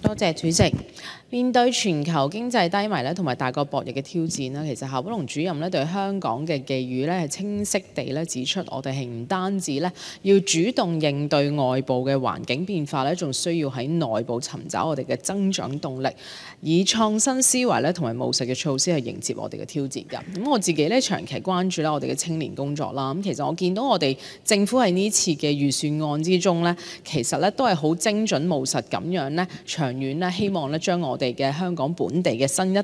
多謝主席。面對全球經濟低迷咧，同埋大國博弈嘅挑戰啦，其實夏寶龍主任咧對香港嘅寄語咧係清晰地咧指出，我哋係唔單止咧要主動應對外部嘅環境變化咧，仲需要喺內部尋找我哋嘅增長動力，以創新思維咧同埋務實嘅措施去迎接我哋嘅挑戰㗎。咁我自己咧長期關注咧我哋嘅青年工作啦。咁其實我見到我哋政府喺呢次嘅預算案之中咧，其實咧都係好精準務實咁樣咧，長遠咧希望咧將我哋嘅香港本地嘅新一代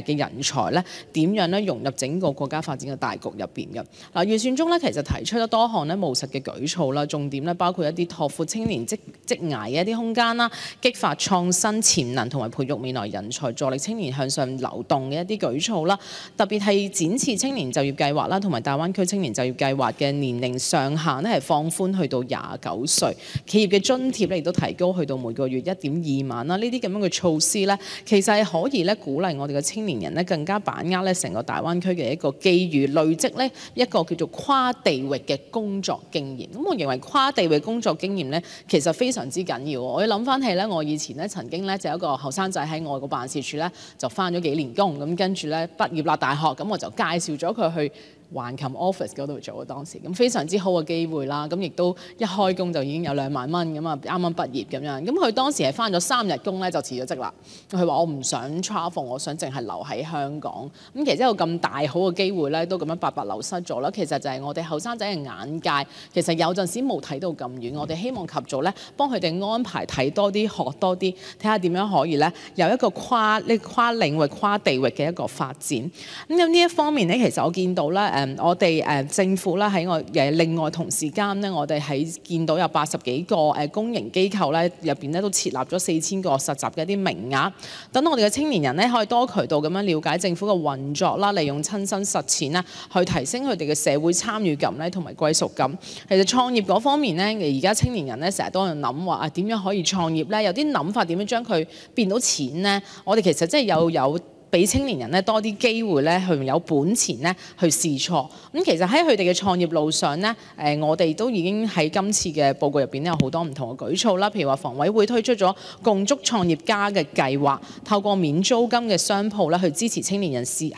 嘅人才咧，點樣咧融入整個國家發展嘅大局入邊嘅。嗱，預算中咧其實提出咗多項咧務實嘅舉措啦，重點咧包括一啲拓闊青年職涯嘅一啲空間啦，激發創新潛能同埋培育未來人才，助力青年向上流動嘅一啲舉措啦。特別係展示青年就業計劃啦，同埋大灣區青年就業計劃嘅年齡上限咧係放寬去到29歲，企業嘅津貼咧亦都提高去到每個月1.2萬啦。呢啲咁樣嘅措施咧，其實係可以咧鼓勵我哋嘅青年人咧更加把握咧成個大灣區嘅一個機遇，累積咧一個叫做跨地域嘅工作經驗。咁我認為跨地域工作經驗咧其實非常之緊要。我要諗翻起咧，我以前咧曾經咧就有一個後生仔喺外國辦事處咧就翻咗幾年工，咁跟住咧畢業啦大學，咁我就介紹咗佢去橫琴 office 嗰度做當時，咁非常之好嘅機會啦。咁亦都一開工就已經有2萬蚊咁啊，啱啱畢業咁樣。咁佢當時係翻咗3日工咧就辭咗職啦。佢話我唔想 travel， 我想淨係留喺香港。咁其實有咁大好嘅機會咧，都咁樣白白流失咗啦。其實就係我哋後生仔嘅眼界，其實有陣時冇睇到咁遠。我哋希望及早咧幫佢哋安排睇多啲、學多啲，睇下點樣可以咧有一個跨領域、跨地域嘅一個發展。咁呢一方面咧，其實我見到咧。我哋政府咧喺我另外同時間咧，我哋喺見到有80幾個公營機構咧入邊咧都設立咗4000個實習嘅一啲名額，等我哋嘅青年人咧可以多渠道咁樣了解政府嘅運作啦，利用親身實踐啦，去提升佢哋嘅社會參與感咧同埋歸屬感。其實創業嗰方面咧，而家青年人咧成日都喺度諗話點樣可以創業咧，有啲諗法點樣將佢變到錢咧？我哋其實即係有俾青年人咧多啲機會咧，去有本錢咧去試錯。咁其實喺佢哋嘅創業路上咧，我哋都已經喺今次嘅報告入邊咧有好多唔同嘅舉措啦。譬如話房委會推出咗共築創業家嘅計劃，透過免租金嘅商鋪咧去支持青年人試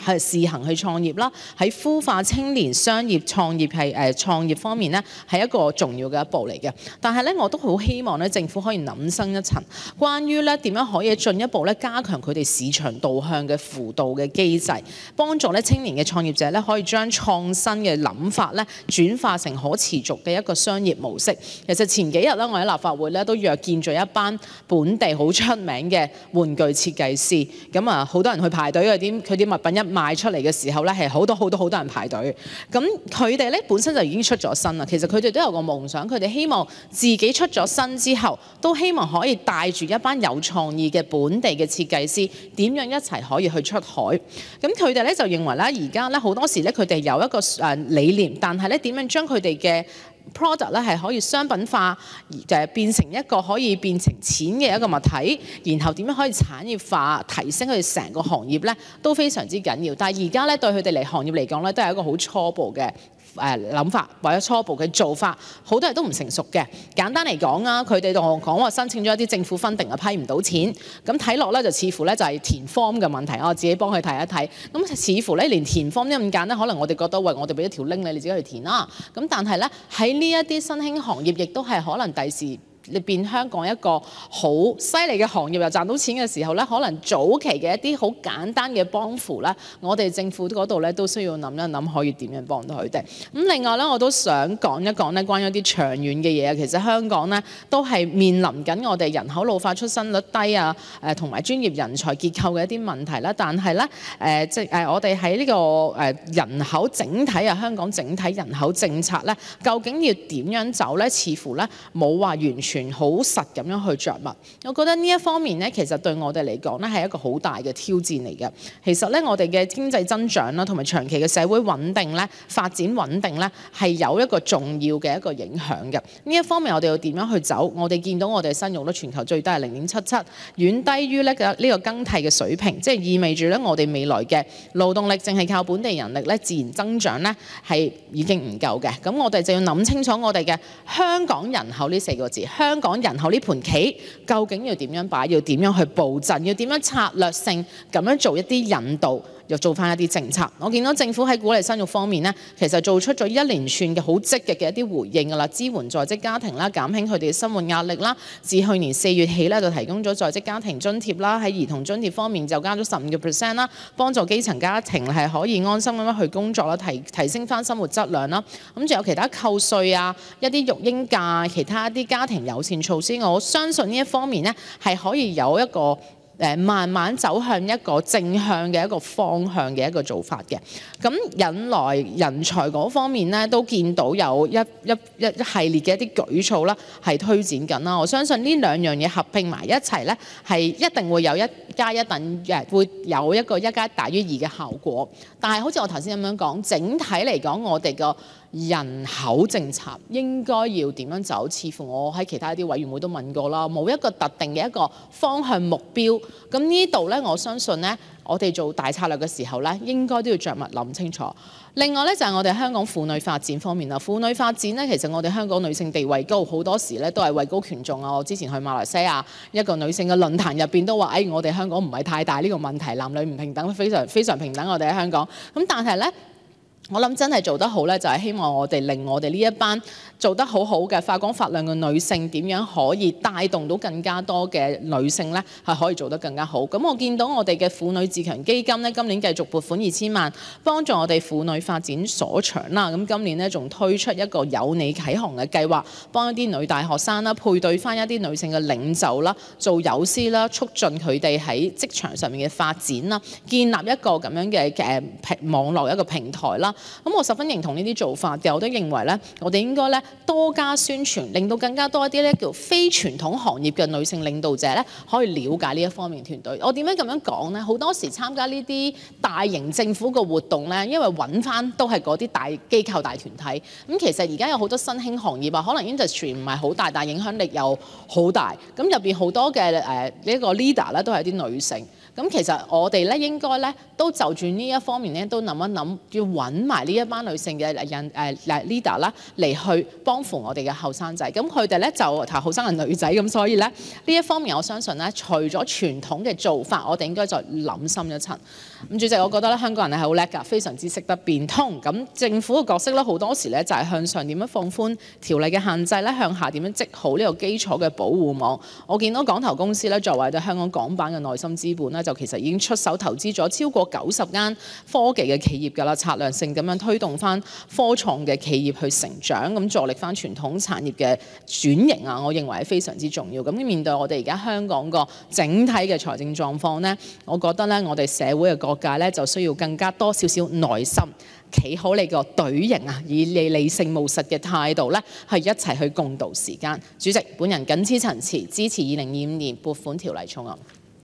行去創業啦。喺孵化青年商業創業方面咧係一個重要嘅一步嚟嘅。但係咧我都好希望咧政府可以諗深一層，關於咧點樣可以進一步咧加強佢哋市場導向嘅輔導嘅機制，幫助咧青年嘅創業者咧可以將創新嘅諗法咧轉化成可持續嘅一個商業模式。其實前幾日咧，我喺立法會咧都約見咗一班本地好出名嘅玩具設計師，咁啊好多人去排隊嘅，佢啲物品一賣出嚟嘅時候咧係好多人排隊。咁佢哋咧本身就已經出咗身啦，其實佢哋都有個夢想，佢哋希望自己出咗身之後，都希望可以帶住一班有創意嘅本地嘅設計師，點樣一齊可以去出海。咁佢哋咧就認為咧，而家咧好多時咧佢哋有一個理念，但係咧點樣將佢哋嘅 product 咧係可以商品化，變成一個可以變成錢嘅一個物體，然後點樣可以產業化，提升佢哋成個行業咧都非常之緊要。但係而家咧對佢哋嚟行業嚟講咧，都係一個好初步嘅諗法或者初步嘅做法，好多人都唔成熟嘅。簡單嚟講啊，佢哋同我講話申請咗一啲政府funding啊，批唔到錢，咁睇落咧就似乎咧就係填 form 嘅問題。我自己幫佢睇一睇，咁似乎咧連填 form 都咁簡單，可能我哋覺得喂，我哋俾一條 link 你自己去填啦。咁但係咧喺呢一啲新興行業，亦都係可能第時你變香港一個好犀利嘅行業，又賺到錢嘅時候咧，可能早期嘅一啲好簡單嘅幫扶咧，我哋政府嗰度咧都需要諗一諗，可以點樣幫到佢哋。咁另外咧，我都想講一講咧，關於一啲長遠嘅嘢。其實香港咧都係面臨緊我哋人口老化、出生率低啊，同埋專業人才結構嘅一啲問題啦。但係咧，我哋喺呢個人口整體啊，香港整體人口政策咧，究竟要點樣走咧？似乎咧冇話完全好實咁樣去着墨。我覺得呢一方面咧，其實對我哋嚟講咧係一個好大嘅挑戰嚟嘅。其實咧，我哋嘅經濟增長啦，同埋長期嘅社會穩定咧、發展穩定咧，係有一個重要嘅一個影響嘅。呢一方面我哋要點樣去走？我哋見到我哋生育率全球最低係0.77，遠低於呢個更替嘅水平，即係意味住咧我哋未來嘅勞動力淨係靠本地人力咧自然增長咧係已經唔夠嘅。咁我哋就要諗清楚我哋嘅香港人口呢4個字。香港人口呢盤棋究竟要點樣擺，要點樣去佈陣，要點樣策略性咁樣做一啲引導，又做翻一啲政策。我見到政府喺鼓勵生育方面呢，其實做出咗一連串嘅好積極嘅一啲回應㗎啦，支援在職家庭啦，減輕佢哋嘅生活壓力啦。自去年4月起咧，就提供咗在職家庭津貼啦，喺兒童津貼方面就加咗15%啦，幫助基層家庭係可以安心咁樣去工作啦，提升翻生活質量啦。咁仲有其他扣稅啊，一啲育嬰假，其他一啲家庭友善措施，我相信呢一方面呢，係可以有一個慢慢走向一個正向嘅一個方向嘅一個做法嘅。咁引來人才嗰方面咧，都見到有一系列嘅一啲舉措啦，係推展緊啦。我相信呢兩樣嘢合併埋一齊咧，係一定會有1+1等於會有一個1+1大於2嘅效果。但係好似我頭先咁樣講，整體嚟講，我哋個人口政策應該要點樣走？似乎我喺其他一啲委員會都問過啦，冇一個特定嘅一個方向目標。咁呢度咧，我相信咧，我哋做大策略嘅時候咧，應該都要着墨諗清楚。另外咧，就係我哋香港婦女發展方面啦。婦女發展咧，其實我哋香港女性地位高，好多時咧都係位高權重啊。我之前去馬來西亞一個女性嘅論壇入邊都話，我哋香港唔係太大呢個問題，男女唔平等，非常平等。我哋喺香港咁，但係咧，我諗真係做得好咧，就係希望我哋令我哋呢一班做得好好嘅發光發亮嘅女性，點樣可以帶動到更加多嘅女性咧，係可以做得更加好。咁我見到我哋嘅婦女自強基金咧，今年繼續撥款2000萬，幫助我哋婦女發展所長啦。咁今年咧仲推出一個有你啟航嘅計劃，幫一啲女大學生啦，配對翻一啲女性嘅領袖啦，做友師啦，促進佢哋喺職場上面嘅發展啦，建立一個咁樣嘅網絡一個平台啦。咁我十分認同呢啲做法嘅，我都認為咧，我哋應該咧多加宣傳，令到更加多一啲咧叫非傳統行業嘅女性領導者咧，可以了解呢一方面團隊。我點樣咁樣講咧？好多時參加呢啲大型政府嘅活動咧，因為揾翻都係嗰啲大機構大團體。咁其實而家有好多新興行業啊，可能 industry 唔係好大，但係影響力又好大。咁入邊好多嘅呢個 leader 咧，都係啲女性。咁其實我哋咧應該咧都就住呢一方面咧都諗一諗，要揾埋呢一班女性嘅leader 啦，嚟去幫扶我哋嘅後生仔。咁佢哋咧就係後生嘅女仔，咁所以咧呢一方面我相信咧，除咗傳統嘅做法，我哋應該再諗深一層。咁主席，我覺得咧香港人係好叻㗎，非常之識得變通。咁政府嘅角色咧好多時咧就係向上點樣放寬條例嘅限制咧，向下點樣織好呢個基礎嘅保護網。我見到港投公司咧作為對香港港版嘅內心資本咧，就其實已經出手投資咗超過90間科技嘅企業㗎啦，策略性咁樣推動翻科創嘅企業去成長，咁助力翻傳統產業嘅轉型啊，我認為係非常之重要。咁面對我哋而家香港個整體嘅財政狀況呢，我覺得咧我哋社會嘅各界咧就需要更加多少少耐心，企好你個隊形啊，以你理性務實嘅態度咧，係一齊去共度時間。主席，本人謹此陳辭，支持2025年撥款條例草案。